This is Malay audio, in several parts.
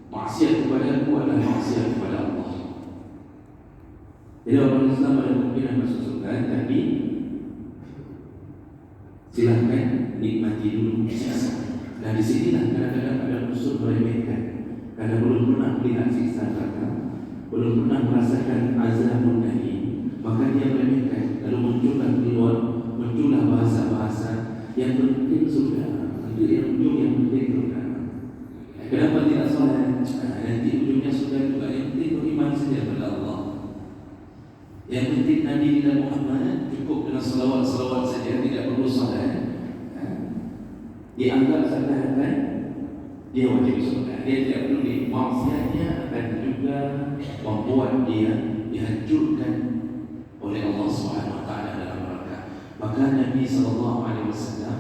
Maksiat kepada aku adalah maksiat kepada Allah. Jadi orang Islam ada kemungkinan masuk surga, tapi silahkan nikmati dulu siksa. Dan di sinilah kadang-kadang ada unsur meremehkan, karena belum pernah melihat siksa neraka, belum pernah merasakan azabun alim, maka dia meremehkan. Lalu muncullah bahasa-bahasa yang penting surga, yang penting surga. Kenapa tidak solat? Nanti ujungnya surga juga. Yang penting beriman saja kepada Allah. Yang penting Nabi kita Muhammad cukup dengan salawat saja, tidak perlu solat. Dianggap seakan-akan dia wajib surga. Dia tidak perlu maksiatnya akan juga membuat dia dihancurkan oleh Allah Subhanahu Wa Taala dalam neraka. Maka Nabi Sallallahu Alaihi Wasallam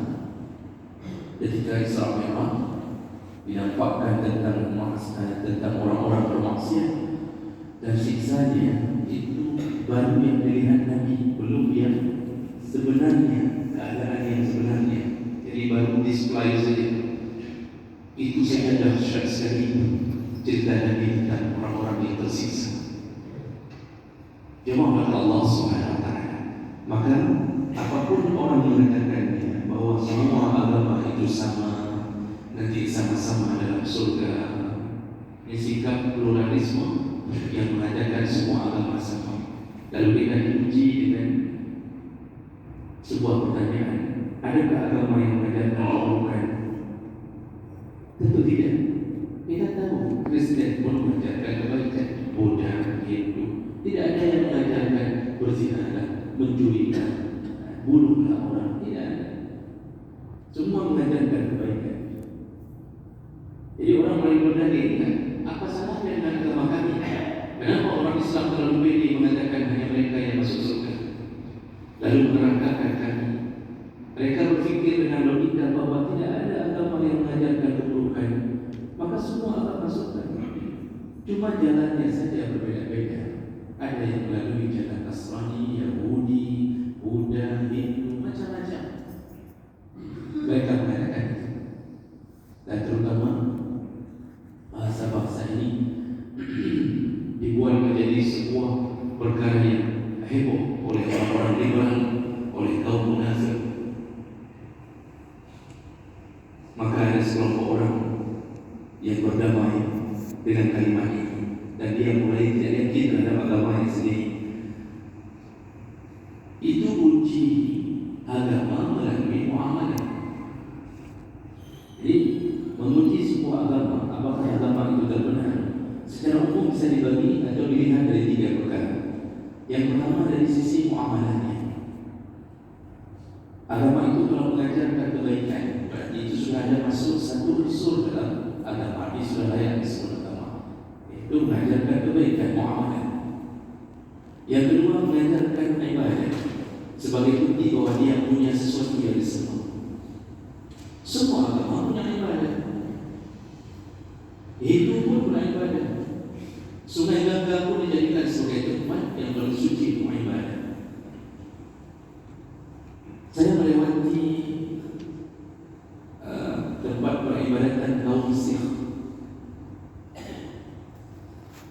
ketika Isra Mi'raj dinampakkan tentang orang-orang bermaksiat dan siksanya itu baru yang dilihat Nabi, belum yang sebenarnya, keadaan yang sebenarnya. Jadi baru display saja. Itu saja dahsyat sekali cerita Nabi tentang orang-orang yang tersiksa. Jemaah Allah Subhanahu Wa Taala. Maka apapun orang mengatakannya bahwa semua agama itu sama, nanti sama-sama dalam surga, ini sikap pluralisme yang mengatakan semua agama sama. Lalu kita diuji dengan sebuah pertanyaan, adakah agama yang mengajarkan keburukan? Tentu tidak. Kita tahu Kristen pun mengajarkan kebaikan, Buddha, Hindu, tidak ada yang mengajarkan berzinahlah, mencurikan, bunuhlah orang, tidak ada. Semua mengajarkan kebaikan. Jadi orang paling berdalil kan, apa salahnya dengan agama kami? Kenapa orang Islam terlalu pede mengatakan hanya mereka yang masuk surga, lalu menerangkan kami? Mereka berfikir dengan logika bahwa tidak ada agama yang mengajarkan keburukan, maka semua akan masuk surga. Cuma jalannya saja berbeda-beda. Ada yang melalui jalan Nasrani, Yahudi, Buddha, Hindu, macam-macam. Mereka mengatakan itu. Dan terutama bahasa-bahasa ini dibuat menjadi sebuah perkara yang heboh oleh orang-orang liberal, oleh kaum munafik. Maka ada sekelompok orang yang berdamai dengan kalimat ini, dan dia mulai tidak yakin terhadap agama yang sendiri. Itu uji agama melalui muamalah. Jadi menguji sebuah agama, apakah agama itu benar, secara umum bisa dibagi atau dilihat dari tiga perkara. Yang pertama dari sisi muamalahnya. Agama itu telah mengajarkan kebaikan, berarti itu sudah ada masuk satu unsur dalam agama, ini sudah layak disebut agama. Itu mengajarkan kebaikan, muamalah. Yang kedua mengajarkan ibadah sebagai bukti bahwa dia punya sesuatu yang disembah. Semua agama punya ibadah. Hindu pun punya ibadah. Sungai Gangga pun dijadikan sebagai tempat yang paling suci untuk ibadah. Saya melewati tempat peribadatan kaum Sikh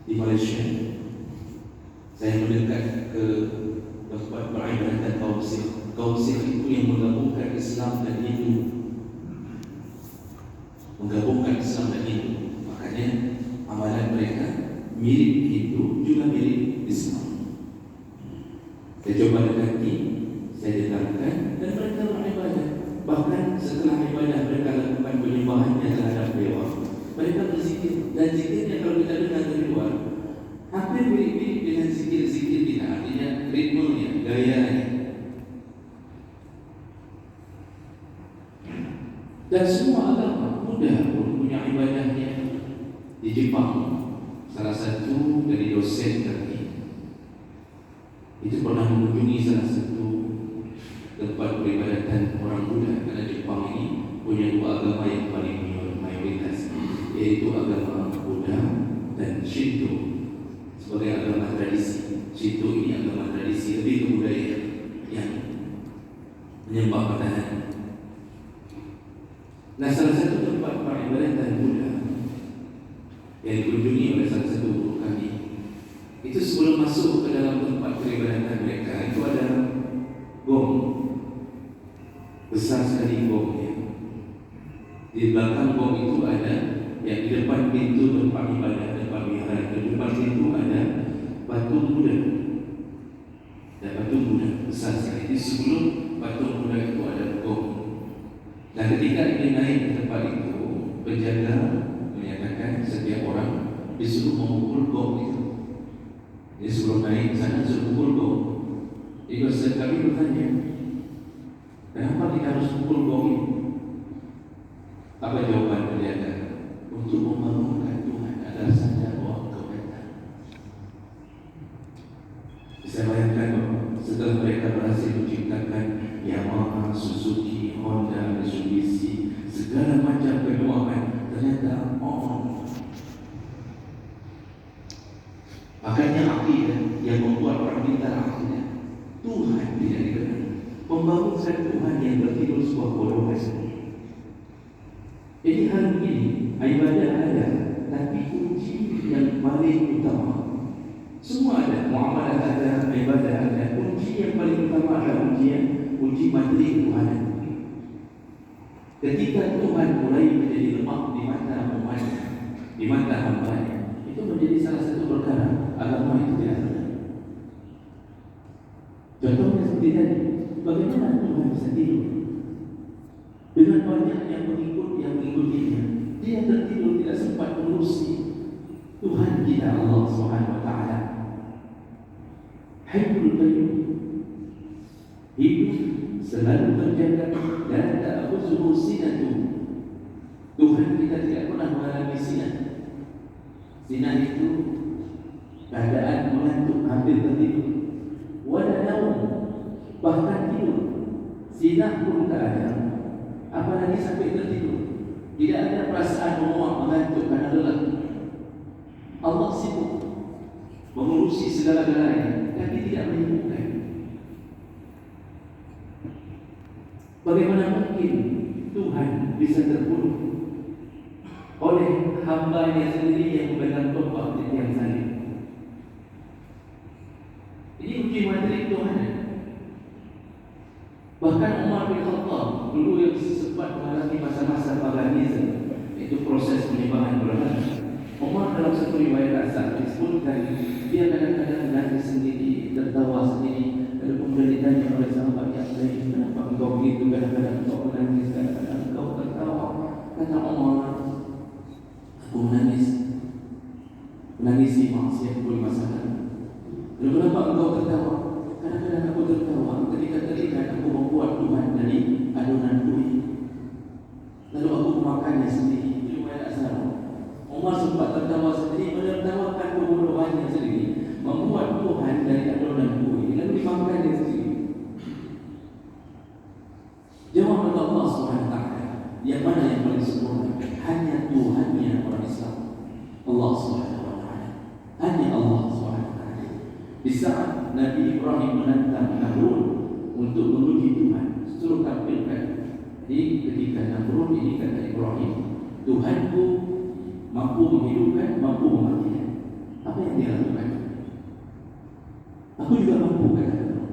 di Malaysia. Saya mendekat ke tempat peribadatan kaum Sikh. Kaum Sikh itu yang menggabungkan Islam dan Hindu. Menggabungkan Islam dan Hindu. Makanya amalan mereka mirip Hindu juga mirip Islam. Saya coba dekati, saya dengarkan, dan mereka beribadah. Bahkan setelah ibadah mereka lakukan penyembahannya terhadap dewa, mereka berzikir. Dan zikirnya kalau kita dengar dari luar, hampir mirip-mirip dengan zikir-zikir kita. Artinya ritmenya, gayanya. Dan semua agama mudah punya ibadahnya. Di Jepang, salah satu dari dosen kami itu pernah mengunjungi salah satu tempat peribadatan orang Buddha, karena Jepang ini punya dua agama yang paling mayoritas, yaitu agama Buddha dan Shinto sebagai agama tradisi. Shinto ini agama tradisi, lebih ke budaya yang menyembah matahari. Nah, salah satu tempat peribadatan Buddha yang dikunjungi oleh salah satu guru kami. Itu sebelum masuk ke dalam tempat peribadatan mereka, itu ada gong besar sekali gongnya. Di belakang gong itu ada, yang di depan pintu tempat ibadah, tempat wihara, di depan pintu ada patung Buddha. Dan patung Buddha besar sekali. Di sebelum patung Buddha itu ada gong. Dan ketika ini naik ke tempat itu, penjaga menyatakan setiap orang disuruh memukul gong itu. Jadi sebelum naik ke sana suruh pukul gong. Jadi Ustaz kami bertanya, kenapa kita harus pukul gong ini? Apa jawaban penjaga? Untuk membangunkan Tuhan agar sadar bahwa Engkau datang. Bisa bayangkan setelah mereka berhasil menciptakan Yamaha, Suzuki, Honda, Mitsubishi, segala macam penuaan, ternyata makanya akidah yang membuat orang pintar akidah, Tuhan tidak dikenal. Membangunkan Tuhan yang bertidur sebuah bodohan. Jadi hari ini ibadah ada, tapi kunci yang paling utama semua ada, muamalah ada, ibadah ada. Kunci yang paling utama adalah kunci materi Tuhan. Ketika Tuhan mulai menjadi lemah di mata umatnya, di mata hamba-Nya, itu menjadi salah satu perkara agama itu tidak ada. Contohnya seperti tadi, bagaimana Tuhan bisa tidur dengan banyaknya pengikut yang mengikutinya? Dia tertidur, tidak sempat mengurusi Tuhan kita Allah Subhanahu Wa Taala. Hayyul Qayyum, hidup selalu terjaga dan tak khusus sinatu. Tuhan kita tidak pernah mengalami sinah. Sinah itu keadaan mengantuk, hampir tertidur. Wala naum, bahkan tidur. Sinah pun tak ada, apalagi sampai tertidur. Tidak ada perasaan menguap, mengantuk karena lelah. Allah sibuk mengurusi segala-galanya, tapi tidak menyibukkan. Bagaimana mungkin Tuhan bisa terbunuh oleh hamba-Nya sendiri yang memegang tombak di tiang salib? Ini uji materi Tuhan. Bahkan Umar bin Khattab dulu yang sempat mengalami masa-masa paganisme, itu proses penyembahan berhala. Umar dalam satu riwayat asal disebutkan dia kadang-kadang menangis sendiri, tertawa sendiri. Lalu kemudian ditanya oleh sahabat yang lain, kenapa engkau begitu? Kadang-kadang engkau menangis, kadang-kadang engkau tertawa. Kata Umar, aku menangisi maksiatku di masa lalu. Lalu kenapa engkau tertawa? Kadang-kadang aku tertawa ketika teringat aku membuat Tuhan dari adonan kuih, lalu aku memakannya sendiri. Itu riwayat asal. Umar sempat tertawa sendiri, menertawakan kebodohannya sendiri, membuat Tuhan dari adonan kuih lalu dimakannya sendiri. Jawaban Allah SWT, yang mana yang paling sempurna? Hanya Tuhannya orang Islam, Allah SWT. Hanya Allah SWT. Di saat Nabi Ibrahim menantang Namrud untuk menguji Tuhan, suruh tampilkan. Jadi ketika Namrud ini kata Ibrahim, Tuhanku mampu menghidupkan, mampu mematikan. Apa yang dia lakukan? Aku juga mampu, kata Namrud.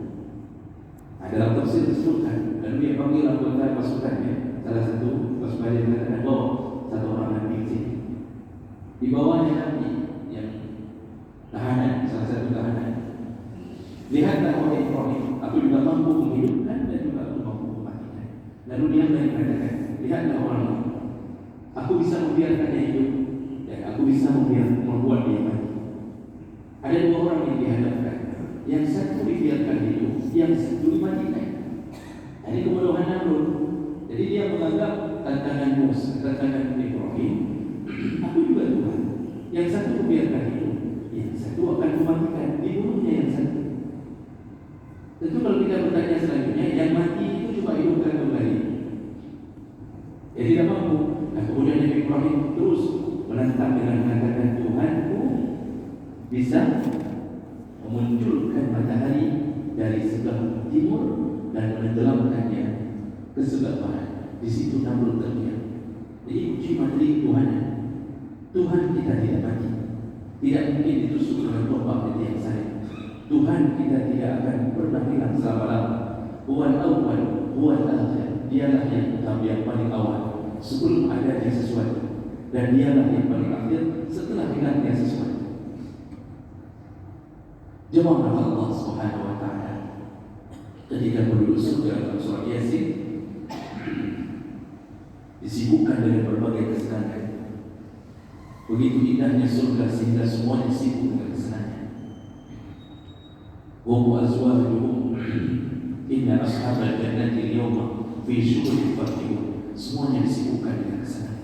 Dalam tafsir disebutkan, lalu dia panggil anggota pasukannya. Salah satu pasukan yang mengatakan, bawa satu orang Nabi ke sini. Di bawahnya Nabi yang tahanan, salah satu tahanan. Lihatlah wahai Ibrahim, aku juga mampu menghidupkan dan juga aku mampu mematikan. Lalu dia mengatakan, lihatlah orang ini, aku bisa membiarkannya hidup dan aku bisa membuat dia mati. Ada dua orang yang dihadapkan, yang satu dibiarkan hidup, yang satu dimatikan. Ini kebodohan Namrud. Jadi dia menganggap tantangan Musa, tantangan Ibrahim, aku juga Tuhan. Yang satu biarkan hidup, yang satu akan mematikan, dibunuhnya yang satu. Tentu kalau kita bertanya selanjutnya, yang mati itu coba hidupkan kembali. Ya tidak mampu. Nah kemudian Nabi Ibrahim terus menantang dengan mengatakan, Tuhanku bisa memunculkan matahari dari sebelah timur dan menenggelamkannya ke sebelah barat. Di situ Namrud terdiam. Jadi uji materi Tuhan. Tuhan kita tidak mati, tidak mungkin ditusuk dengan tombak di tiang salib. Tuhan kita tidak akan pernah hilang selama-lamanya. Huwal awwal, huwal akhir. Dialah yang utama, yang paling awal sebelum adanya sesuatu, dan dialah yang paling akhir setelah hilangnya sesuatu. Jawablah Allah Subhanahu wa taala ketika penduduk surga dalam surah Yasin disibukkan dengan berbagai kesenangan. Begitu indahnya surga sehingga semuanya sibuk dengan kesenangan. Wa azwajuhum inna ashabal jannati al-yawma fi syughulin fakihun. Semuanya disibukkan dengan kesenangan.